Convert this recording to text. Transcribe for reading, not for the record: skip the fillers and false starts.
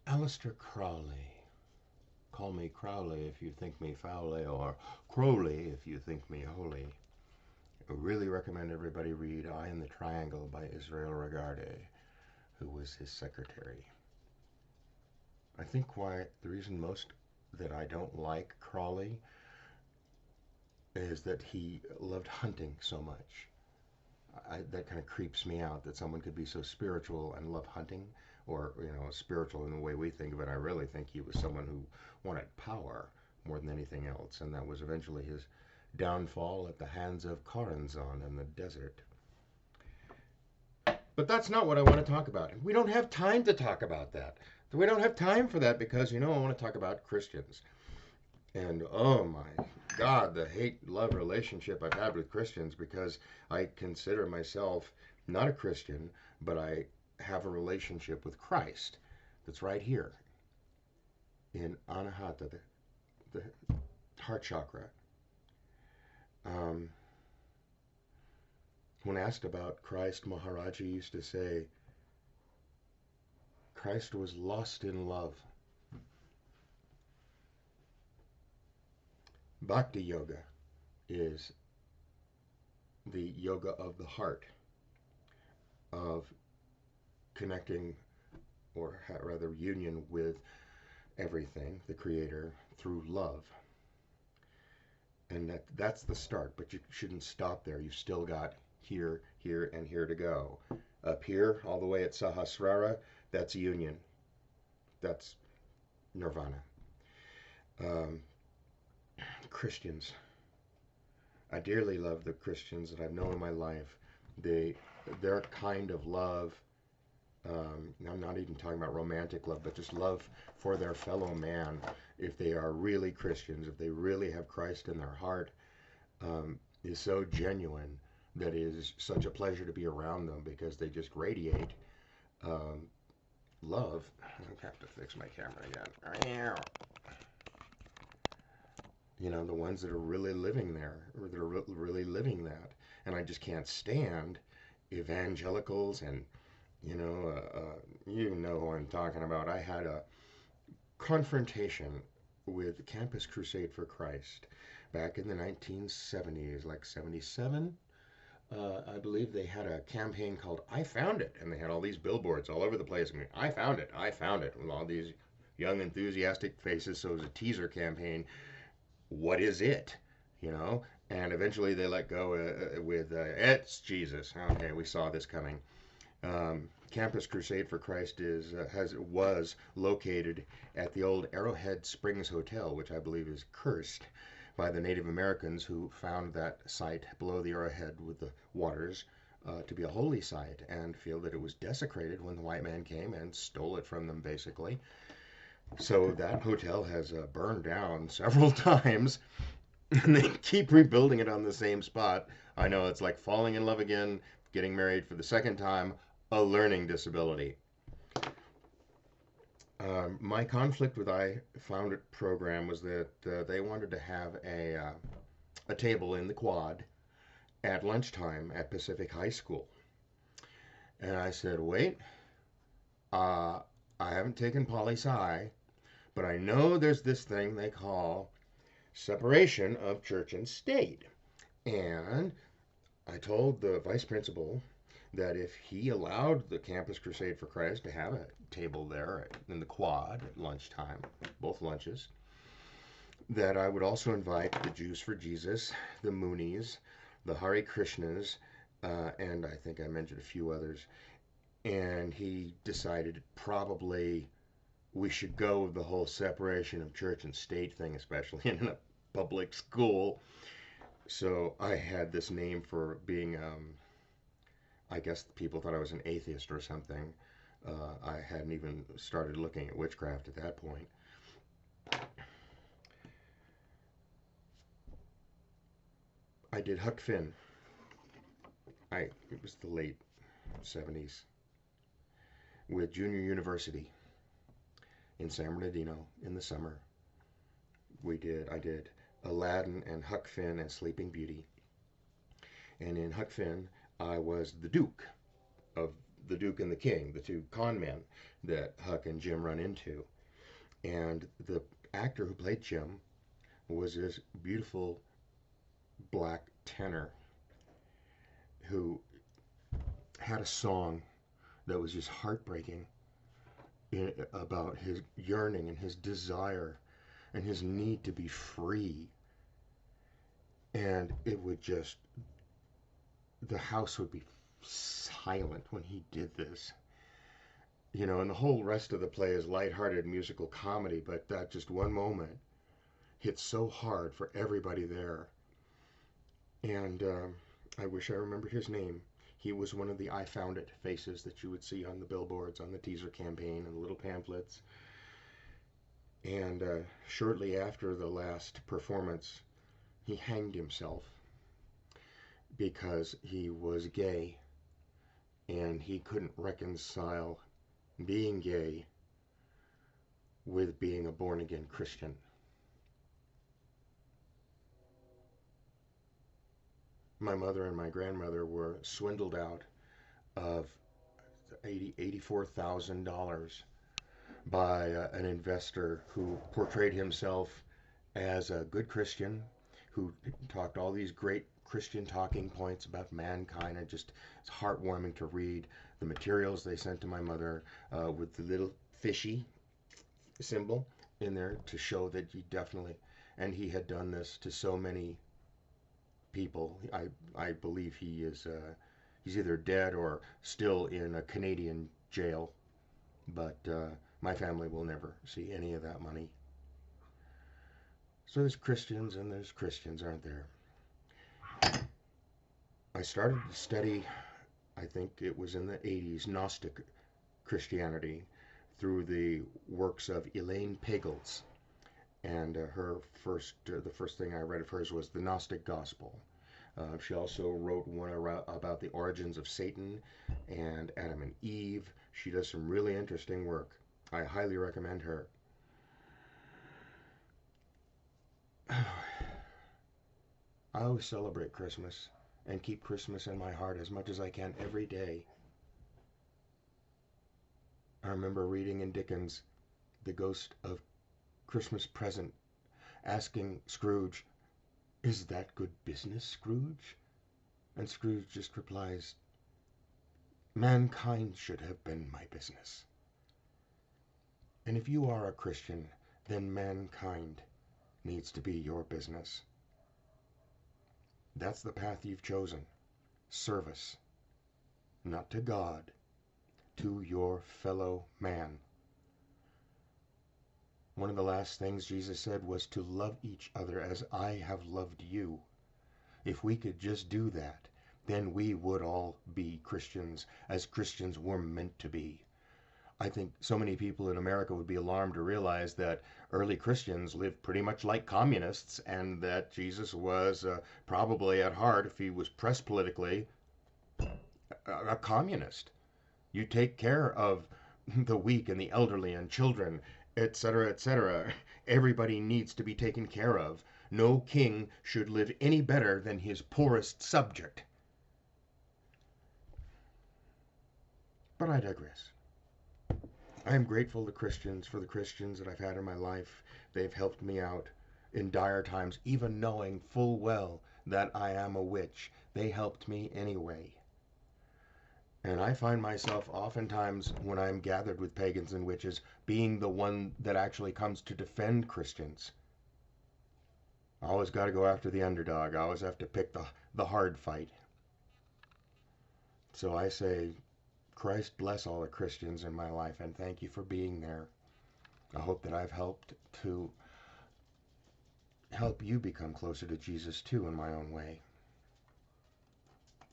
Aleister Crowley. Call me Crowley if you think me foully, or Crowley if you think me holy. I really recommend everybody read Eye in the Triangle by Israel Regardie, who was his secretary. I think why the reason most that I don't like Crowley is that he loved hunting so much. That kind of creeps me out that someone could be so spiritual and love hunting, or spiritual in the way we think of it. I really think he was someone who wanted power more than anything else, and that was eventually his downfall at the hands of Corazon in the desert. But that's not what I want to talk about. We don't have time to talk about that. We don't have time for that because I want to talk about Christians. And oh my God, the hate love relationship I've had with Christians, because I consider myself not a Christian, but I have a relationship with Christ that's right here in Anahata, the heart chakra. When asked about Christ, Maharaji used to say, Christ was lost in love. Bhakti yoga is the yoga of the heart, of connecting, or rather union with everything, the Creator, through love. And that's the start, but you shouldn't stop there. You've still got here, here, and here to go. Up here, all the way at Sahasrara, that's union. That's nirvana. Christians. I dearly love the Christians that I've known in my life. Their kind of love, I'm not even talking about romantic love, but just love for their fellow man. If they are really Christians, if they really have Christ in their heart, is so genuine that it is such a pleasure to be around them, because they just radiate love. I have to fix my camera again. The ones that are really living there, or that are really living that. And I just can't stand evangelicals and, you know who I'm talking about. I had a confrontation with Campus Crusade for Christ back in the 1970s, like 77. I believe they had a campaign called I Found It, and they had all these billboards all over the place. I found it, with all these young enthusiastic faces. So it was a teaser campaign. What is it? And eventually they let go with it's Jesus. Okay, we saw this coming. Campus Crusade for Christ was located at the old Arrowhead Springs Hotel, which I believe is cursed by the Native Americans who found that site below the Arrowhead with the waters to be a holy site, and feel that it was desecrated when the white man came and stole it from them, basically. So that hotel has burned down several times, and they keep rebuilding it on the same spot. I know, it's like falling in love again, getting married for the second time, a learning disability. My conflict with I Found It program was that they wanted to have a table in the quad at lunchtime at Pacific High School. And I said, wait, I haven't taken poli-sci, but I know there's this thing they call separation of church and state. And I told the vice principal that if he allowed the Campus Crusade for Christ to have a table there in the quad at lunchtime, both lunches, that I would also invite the Jews for Jesus, the Moonies, the Hare Krishnas, and I think I mentioned a few others. And he decided probably we should go with the whole separation of church and state thing, especially in a public school. So I had this name for being, I guess people thought I was an atheist or something. I hadn't even started looking at witchcraft at that point. I did Huck Finn. It was the late 70s with Junior University in San Bernardino in the summer. I did Aladdin and Huck Finn and Sleeping Beauty. And in Huck Finn, I was the Duke of the Duke and the King, the two con men that Huck and Jim run into. And the actor who played Jim was this beautiful black tenor who had a song that was just heartbreaking about his yearning and his desire and his need to be free. And it would just, the house would be silent when he did this. You know, and the whole rest of the play is lighthearted musical comedy, but that just one moment hit so hard for everybody there. And I wish I remembered his name. He was one of the I Found It faces that you would see on the billboards, on the teaser campaign, and the little pamphlets. And shortly after the last performance, he hanged himself because he was gay and he couldn't reconcile being gay with being a born-again Christian. My mother and my grandmother were swindled out of $84,000 by an investor who portrayed himself as a good Christian, who talked all these great Christian talking points about mankind, and just it's heartwarming to read the materials they sent to my mother with the little fishy symbol in there to show that he definitely, and he had done this to so many people. I believe he is he's either dead or still in a Canadian jail, but my family will never see any of that money. So there's Christians and there's Christians, aren't there? I started to study, I think it was in the 80s, Gnostic Christianity through the works of Elaine Pagels. And the first thing I read of hers was the Gnostic Gospel. She also wrote one about the origins of Satan and Adam and Eve. She does some really interesting work. I highly recommend her. I always celebrate Christmas and keep Christmas in my heart as much as I can every day. I remember reading in Dickens The Ghost of Christmas Present, asking Scrooge, "Is that good business, Scrooge?" And Scrooge just replies, "Mankind should have been my business." And if you are a Christian, then mankind needs to be your business. That's the path you've chosen. Service. Not to God, to your fellow man. One of the last things Jesus said was to love each other as I have loved you. If we could just do that, then we would all be Christians as Christians were meant to be. I think so many people in America would be alarmed to realize that early Christians lived pretty much like communists, and that Jesus was probably at heart, if he was pressed politically, a communist. You take care of the weak and the elderly and children, etc., etc. Everybody needs to be taken care of. No king should live any better than his poorest subject. But I digress. I am grateful to Christians for the Christians that I've had in my life. They've helped me out in dire times, even knowing full well that I am a witch. They helped me anyway. And I find myself oftentimes, when I'm gathered with pagans and witches, being the one that actually comes to defend Christians. I always got to go after the underdog. I always have to pick the hard fight. So I say, Christ bless all the Christians in my life, and thank you for being there. I hope that I've helped to help you become closer to Jesus too in my own way.